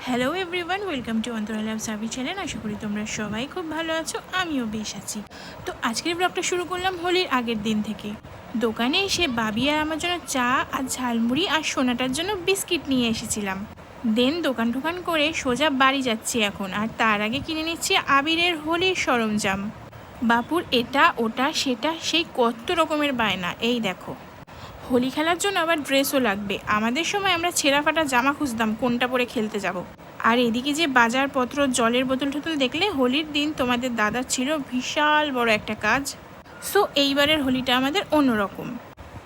Hello everyone, welcome to Antara love service channel. আশা করি তোমরা সবাই খুব ভালো আছো, আমিও বেশ আছি। তো আজকের ব্লগটা শুরু করলাম হোলির আগের দিন থেকে। দোকানে এসে বাবি আর আমার জন্য চা আর ঝালমুড়ি আর সোনাটার জন্য বিস্কিট নিয়ে এসেছিলাম। দেন দোকান টোকান করে সোজা বাড়ি যাচ্ছি এখন, আর তার আগে কিনে নিচ্ছি আবিরের হোলির সরঞ্জাম। বাপুর এটা ওটা সেটা সেই কত রকমের বায়না। এই দেখো, হোলি খেলার জন্য আবার ড্রেসও লাগবে। আমাদের সময় আমরা ছেঁড়া ফাটা জামা খুঁজতাম কোনটা পরে খেলতে যাব। আর এদিকে যে বাজারপত্র, জলের বোতল টোতল দেখলে হোলির দিন তোমাদের দাদার ছিল বিশাল বড় একটা কাজ। সো এইবারের হোলিটা আমাদের অন্যরকম।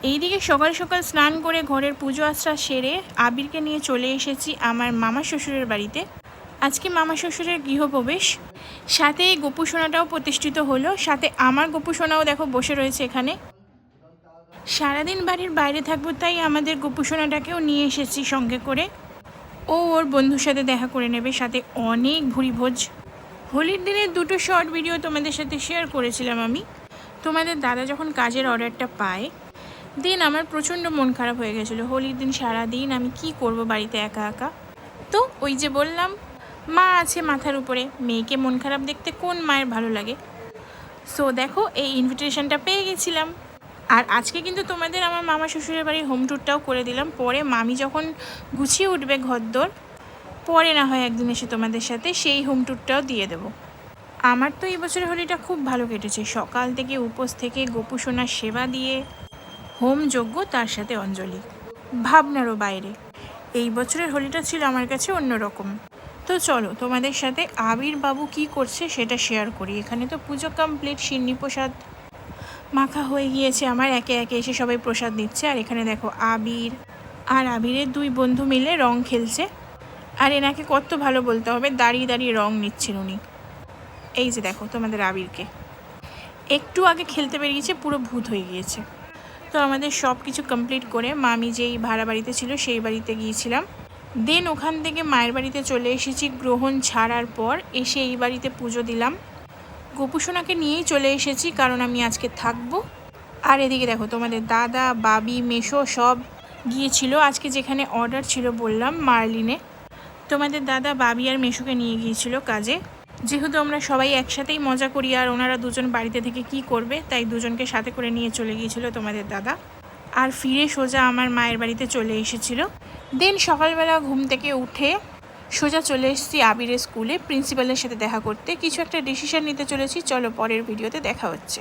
এইদিকে সকাল সকাল স্নান করে ঘরের পুজো আশ্রা সেরে আবিরকে নিয়ে চলে এসেছি আমার মামা শ্বশুরের বাড়িতে। আজকে মামা শ্বশুরের গৃহপ্রবেশ, সাথে এই গোপু সোনাটাও প্রতিষ্ঠিত হলো। সাথে আমার গোপু সোনাও দেখো বসে রয়েছে এখানে। সারাদিন বাড়ির বাইরে থাকবো, তাই আমাদের গোপু সোনাটাকেও নিয়ে এসেছি সঙ্গে করে। ও ওর বন্ধুর সাথে দেখা করে নেবে, সাথে অনেক ভুরি ভোজ। হোলির দিনে দুটো শর্ট ভিডিও তোমাদের সাথে শেয়ার করেছিলাম আমি। তোমাদের দাদা যখন কাজের অর্ডারটা পায়, দিন আমার প্রচণ্ড মন খারাপ হয়ে গেছিলো। হোলির দিন সারাদিন আমি কি করব বাড়িতে একা একা। তো ওই যে বললাম, মা আছে মাথার উপরে, মেয়েকে মন খারাপ দেখতে কোন মায়ের ভালো লাগে। সো দেখো, এই ইনভিটেশনটা পেয়ে গেছিলাম। আর আজকে কিন্তু তোমাদের আমার মামা শ্বশুরের বাড়ির হোম ট্যুরটাও করে দিলাম। পরে মামি যখন গুছিয়ে উঠবে ঘরদোর, পরে না হয় একদিন এসে তোমাদের সাথে সেই হোম ট্যুরটাও দিয়ে দেবো। আমার তো এই বছরের হোলিটা খুব ভালো কেটেছে। সকাল থেকে উপোস থেকে গোপু সোনার সেবা দিয়ে হোম যজ্ঞ, তার সাথে অঞ্জলি, ভাবনারও বাইরে। এই বছরের হোলিটা ছিল আমার কাছে অন্যরকম। তো চলো তোমাদের সাথে আবির বাবু কি করছে সেটা শেয়ার করি। এখানে তো পুজো কমপ্লিট, সিন্নি প্রসাদ মাখা হয়ে গিয়েছে আমার। একে একে এসে সবাই প্রসাদ নিচ্ছে। আর এখানে দেখো আবির আর আবিরের দুই বন্ধু মিলে রং খেলছে। আর এনাকে কত ভালো বলতে হবে, দাঁড়িয়ে দাঁড়িয়ে রং নিচ্ছেন উনি। এই যে দেখো তোমাদের আবিরকে, একটু আগে খেলতে বেরিয়েছে, পুরো ভূত হয়ে গিয়েছে। তো আমাদের সব কিছু কমপ্লিট করে মামি যেই ভাড়া বাড়িতে ছিল সেই বাড়িতে গিয়েছিলাম। দেন ওখান থেকে মায়ের বাড়িতে চলে এসেছি গ্রহণ ছাড়ার পর। এসে এই বাড়িতে পুজো দিলাম। গোপু সোনাকে নিয়েই চলে এসেছি, কারণ আমি আজকে থাকবো। আর এদিকে দেখো তোমাদের দাদা, বাবি, মেশো সব গিয়েছিল আজকে যেখানে অর্ডার ছিল বললাম মার্লিনে। তোমাদের দাদা বাবি আর মেশোকে নিয়ে গিয়েছিল কাজে। যেহেতু আমরা সবাই একসাথেই মজা করি আর ওনারা দুজন বাড়িতে থেকে কি করবে, তাই দুজনকে সাথে করে নিয়ে চলে গিয়েছিল তোমাদের দাদা। আর ফিরে সোজা আমার মায়ের বাড়িতে চলে এসেছিল। দেন সকালবেলা ঘুম থেকে উঠে সোজা চলে এসেছি আবিরের স্কুলে প্রিন্সিপালের সাথে দেখা করতে। কিছু একটা ডিসিশন নিতে চলেছি, চলো পরের ভিডিওতে দেখা হচ্ছে।